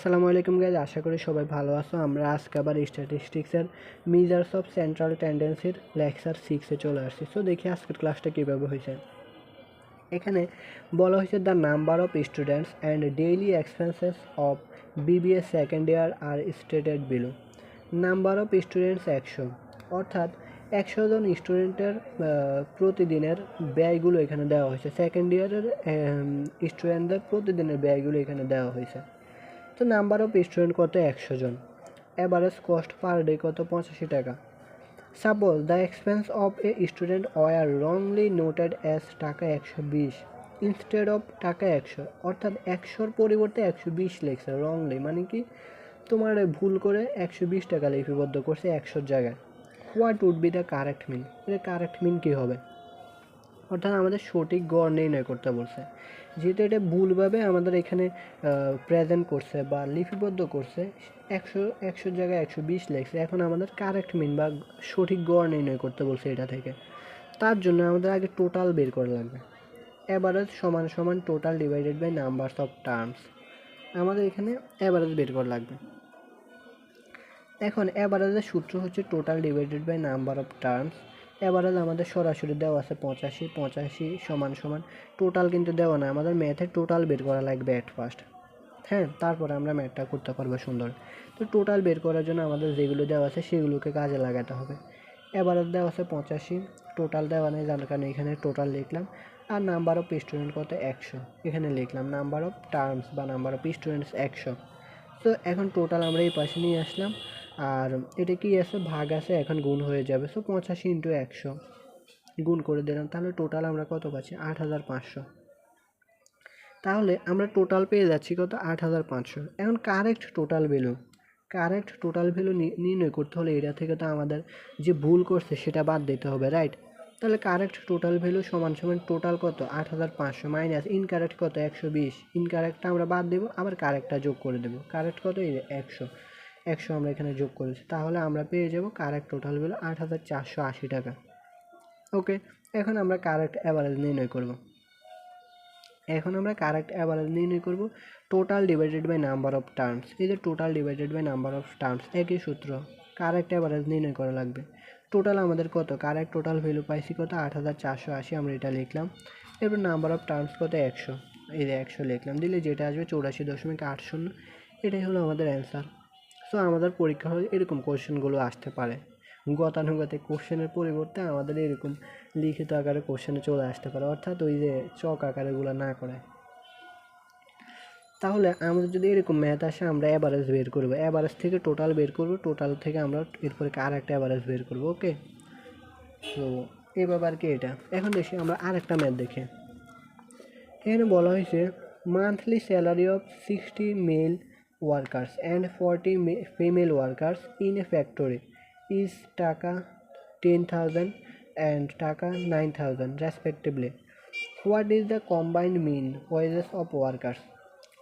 আসসালামু আলাইকুম গাইজ, আশা করি সবাই ভালো আছো। আমরা আজকে আবার স্ট্যাটিস্টিক্সের মেজার্স অফ সেন্ট্রাল টেন্ডেন্সির লেকচার 6-এ চলে আসছি। সো দেখি আজকের ক্লাসটা কীভাবে হয়েছে। এখানে বলা হয়েছে the number of students and daily expenses of BBA second year are stated below. Number of students 100, অর্থাৎ 100 জন স্টুডেন্টের প্রতিদিনের ব্যয়গুলো এখানে দেওয়া হয়েছে। সেকেন্ড ইয়ারের স্টুডেন্টদের প্রতিদিনের ব্যয়গুলো এখানে দেওয়া হয়েছে। তো নাম্বার অফ স্টুডেন্ট কত? 100 জন। অ্যাভারেজ কস্ট পার ডে কত? 85 টাকা। Suppose the expense of a student was wrongly noted as টাকা 120 ইনস্টেড অফ টাকা 100, অর্থাৎ 100-র পরিবর্তে 120 লিখছে রংলি, মানে কি তোমার ভুল করে 120 টাকা লিপিবদ্ধ করছে 100-র জায়গায়। What would be the correct mean? এর কারেক্ট মিন কী হবে? অর্থাৎ আমাদের সঠিক গড় নির্ণয় করতে বলছে। যেহেতু এটা ভুলভাবে আমাদের এখানে প্রেজেন্ট করছে বা লিপিবদ্ধ করছে, 100-100-র জায়গায় 120 লিখছে। এখন আমাদের কারেক্ট মিন বা সঠিক গড় নির্ণয় করতে বলছে এটা থেকে। তার জন্য আমাদের আগে টোটাল বের করা লাগবে। অ্যাভারেজ সমান সমান total divided by numbers of terms. আমাদের এখানে অ্যাভারেজ বের করা লাগবে। এখন অ্যাভারেজের সূত্র হচ্ছে total divided by number of terms. Average আমাদের সরাসরি দেওয়া আছে 85 সমান সমান টোটাল কিন্তু দেওয়া না, আমাদের ম্যাথে টোটাল বের করা লাগবে অ্যাট ফার্স্ট। হ্যাঁ, তারপরে আমরা ম্যাথটা করতে পারবো সুন্দর। তো টোটাল বের করার জন্য আমাদের যেগুলো দেওয়া আছে সেগুলোকে কাজে লাগাতে হবে। অ্যাভারেজ দেওয়া আছে 85, টোটাল দেওয়া নেই যার কারণে এখানে টোটাল লিখলাম। আর নাম্বার অফ স্টুডেন্ট কত? 100, এখানে লিখলাম নাম্বার অফ টার্মস বা নাম্বার অফ স্টুডেন্টস 100। তো এখন টোটাল আমরা এই পাশে নিয়ে আসলাম, আর এটা কি আছে? ভাগ আছে, এখন গুণ হয়ে যাবে। সো 85 ইন্টু 100 গুণ করে দিলাম, তাহলে টোটাল আমরা কত পাচ্ছি? 8500। তাহলে আমরা টোটাল পেয়ে যাচ্ছি কত? 8500। এখন কারেক্ট টোটাল ভ্যালু নির্ণয় করতে হলে এটা থেকে তো আমাদের যে ভুল করছে সেটা বাদ দিতে হবে, রাইট? তাহলে কারেক্ট টোটাল ভ্যালু সমান সমান টোটাল কত? 8500 মাইনাস ইনকারেক্ট কত? 120। ইনকারেক্টটা আমরা বাদ দেবো, আবার কারেক্টটা যোগ করে দেবো। কারেক্ট কত? এই 100 আমরা এখানে যোগ করেছি, তাহলে আমরা পেয়ে যাব কারেক্ট টোটাল ভ্যালু 8480 টাকা। ওকে, এখন আমরা কারেক্ট অ্যাভারেজ নির্ণয় করব। Total divided by number of terms. এই যে total divided by number of terms, একই সূত্র। কারেক্ট অ্যাভারেজ নির্ণয় করা লাগবে। টোটাল আমাদের কত? কারেক্ট টোটাল ভ্যালু পাইছি কত? 8480, আমরা এটা লিখলাম। এরপর নাম্বার অফ টার্মস কত? 100, এই যে 100 লিখলাম। দিলে যেটা আসবে 84.80, এটাই হলো আমাদের অ্যান্সার। সো আমাদের পরীক্ষা হলে এরকম কোশ্চেনগুলো আসতে পারে। গতানুগতিক কোশ্চেনের পরিবর্তে আমাদের এরকম লিখিত আকারে কোশ্চেনে চলে আসতে পারে, অর্থাৎ ওই যে চক আকারেগুলো না করে। তাহলে আমাদের যদি এরকম ম্যাথ আসে, আমরা অ্যাভারেজ বের করবো, অ্যাভারেজ থেকে টোটাল বের করবো, টোটাল থেকে আমরা এরপরে আরেকটা অ্যাভারেজ বের করবো। ওকে, তো এভাবে আর কি এটা। এখন দেখি আমরা আরেকটা ম্যাথ দেখি। এখানে বলা হয়েছে monthly salary of 60 male workers and 40 female workers in a factory is টাকা 10,000 অ্যান্ড টাকা 9,000 respectively. What is the combined mean wages of workers?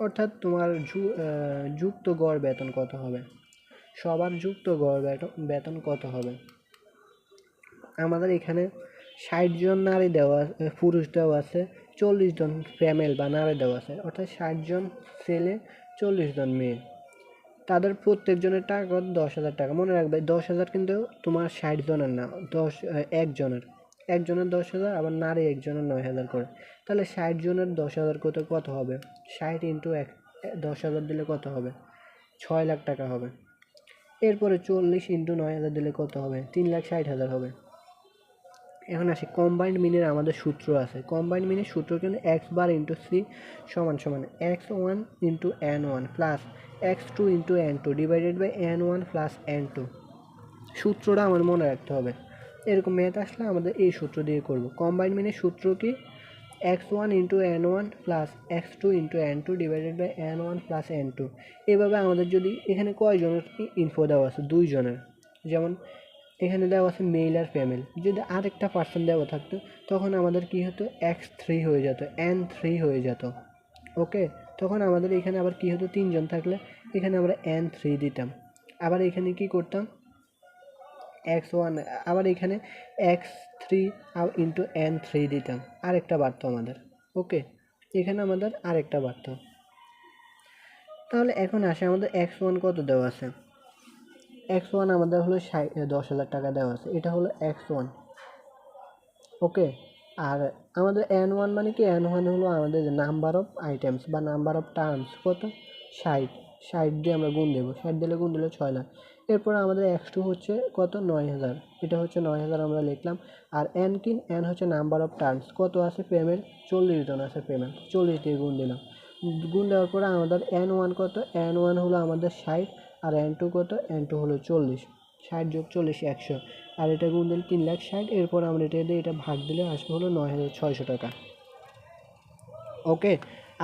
অর্থাৎ তোমার যুক্ত গড় বেতন কত হবে? সবার যুক্ত গড় বেতন কত হবে? আমাদের এখানে 60 জন নারী দেওয়া, পুরুষ দেওয়া আছে, 40 জন ফিমেল বা নারী দেওয়া আছে, অর্থাৎ 60 জন ছেলে, 40 জন মেয়ে। তাদের প্রত্যেকজনের টাকা 10,000 টাকা। মনে রাখবে 10,000 কিন্তু তোমার 60 জনের না, একজনের 10,000, আবার নারী একজনের 9,000 করে। তাহলে 60 জনের 10,000 কত হবে? 60 ইন্টু 10,000 দিলে কত হবে? 6 লাখ টাকা হবে। এরপরে 40 ইন্টু 9,000 দিলে কত হবে? 3,60,000 হবে। এখন আসি কম্বাইন্ড মিনের আমাদের সূত্র আছে। কম্বাইন্ড মিনের সূত্র কিন্তু এক্স বার ইন্টু সি সমান সমান x1 into n1 plus x2 into n2 divided by n1 plus n2। সূত্রটা আমার মনে রাখতে হবে। এরকম ম্যাথ আসলে আমাদের এই সূত্র দিয়ে করব। কম্বাইন্ড মিনের সূত্র কি? x1 into n1 plus x2 into n2 divided by n1 plus n2। এভাবে আমাদের যদি এখানে কয়জনের ইনফো দেওয়া আছে? 2 জনের। যেমন এখানে দেওয়া আছে মেল আর ফিমেল। যদি আরেকটা পার্সন দেওয়া থাকতো তখন আমাদের কি হতো? x3 হয়ে যেত, n3 হয়ে যেত। ওকে, তখন আমাদের এখানে আবার কি হতো? 3 জন থাকলে এখানে আমরা n3 দিতাম। আবার এখানে কি করতাম? x1, আবার এখানে x3 ইন্টু n3 দিতাম, আরেকটা বাড়তো আমাদের। ওকে, এখানে আমাদের আরেকটা বাড়তো। তাহলে এখন আসে আমাদের x1 কত দেওয়া আছে, x1 আমাদের হলো 10,000 টাকা দেওয়া আছে, এটা হলো x1। ওকে, আর আমাদের n1 মানে কি, n1 হলো আমাদের নাম্বার অফ আইটেমস বা নাম্বার অফ টার্মস, কত 60, 60 দিয়ে আমরা গুণ দেবো, 60 দিলে গুণ দিলে 6 লাখ। এরপর আমাদের x2 হচ্ছে কত 9,000, এটা হচ্ছে 9,000 আমরা লিখলাম। আর n কি, n হচ্ছে নাম্বার অফ টার্মস, কত আছে পেমেন্ট, 40 জন আছে পেমেন্ট, 40 দিয়ে গুণ দিলাম। গুণ দেওয়ার পরে আমাদের n1 কত, n1 হলো আমাদের 60, আর n2 কত, n2 হলো 40, 60 যোগ 40 100, আর এটা গুণ দিলে 3,60,000। এরপর আমরা এটা দিয়ে এটা ভাগ দিলে আসবে হলো 9,600 টাকা। ওকে,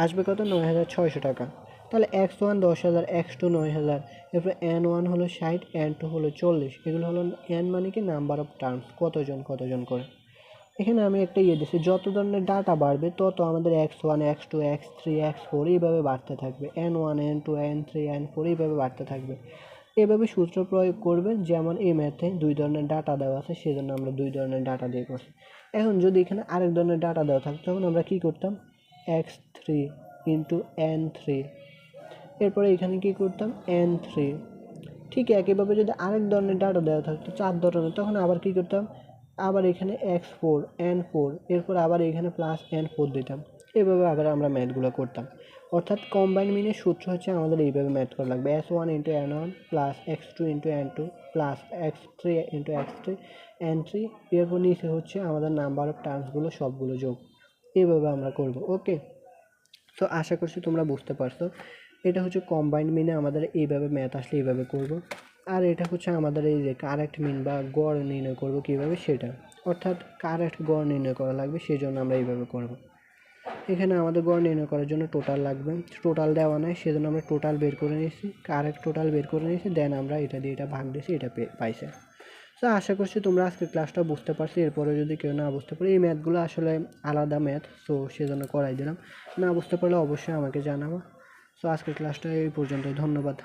আসবে কত, 9,600 টাকা। তাহলে x1 10,000, x2 9,000, এরপর n1 হলো 60, n2 হলো 40, এগুলো হলো n মানে কি নাম্বার অফ টার্মস, কতজন কতজন করে। এখানে আমি একটা দিচ্ছি, যত ধরনের ডাটা বাড়বে তত আমাদের x1 x2 x3 x4 এইভাবে বাড়তে থাকবে, n1 n2 n3 n4 এইভাবে বাড়তে থাকবে। এভাবে সূত্র প্রয়োগ করবেন, যেমন এই ম্যাথে 2 ধরনের ডাটা দেওয়া আছে, সেজন্য আমরা 2 ধরনের ডাটা দিয়ে করছি। এখন যদি এখানে আরেক ধরনের ডাটা দেওয়া থাকতো, তখন আমরা কি করতাম, x3 ইন্টু n3, এরপরে এখানে কি করতাম n3। ঠিক একইভাবে যদি আরেক ধরনের ডাটা দেওয়া থাকতো 4 ধরনের, তখন আবার কি করতাম, আবার এখানে x4 n4, এরপর আবার এখানে প্লাস n4 দিতাম। এভাবে আবার আমরা ম্যাথগুলো করতাম। অর্থাৎ কম্বাইন মিনের সূত্র হচ্ছে আমাদের এইভাবে ম্যাথ করা লাগবে, s1 into n1 plus x2 into n2 plus x3 into x3 n3, এরপর নিচে হচ্ছে আমাদের নাম্বার অফ টার্মসগুলো সবগুলো যোগ। এইভাবে আমরা করব। ওকে, সো আশা করছি তোমরা বুঝতে পারছো। এটা হচ্ছে কম্বাইন্ড মিনে আমাদের এইভাবে ম্যাথ আসলে এইভাবে করব। আর এটা হচ্ছে আমাদের এই যে কারেক্ট মিন বা গড় নির্ণয় করব কীভাবে সেটা, অর্থাৎ কারেক্ট গড় নির্ণয় করা লাগবে, সেই জন্য আমরা এইভাবে করব। এখানে আমাদের গড় নির্ণয় করার জন্য টোটাল লাগবে, টোটাল দেওয়া নাই, সেজন্য আমরা টোটাল বের করে নিয়েছি, কারেক্ট টোটাল বের করে নিয়েছি, দেন আমরা এটা দিয়ে এটা ভাগ দিয়েছি, এটা পাইছে। তো আশা করছি তোমরা আজকের ক্লাসটা বুঝতে পারছি। এরপরে যদি কেউ না বুঝতে পারে, এই ম্যাথগুলো আসলে আলাদা ম্যাথ, সো সেজন্য করাই দিলাম। না বুঝতে পারলে অবশ্যই আমাকে জানাবো। সো আজকের ক্লাসটা এই পর্যন্তই, ধন্যবাদ।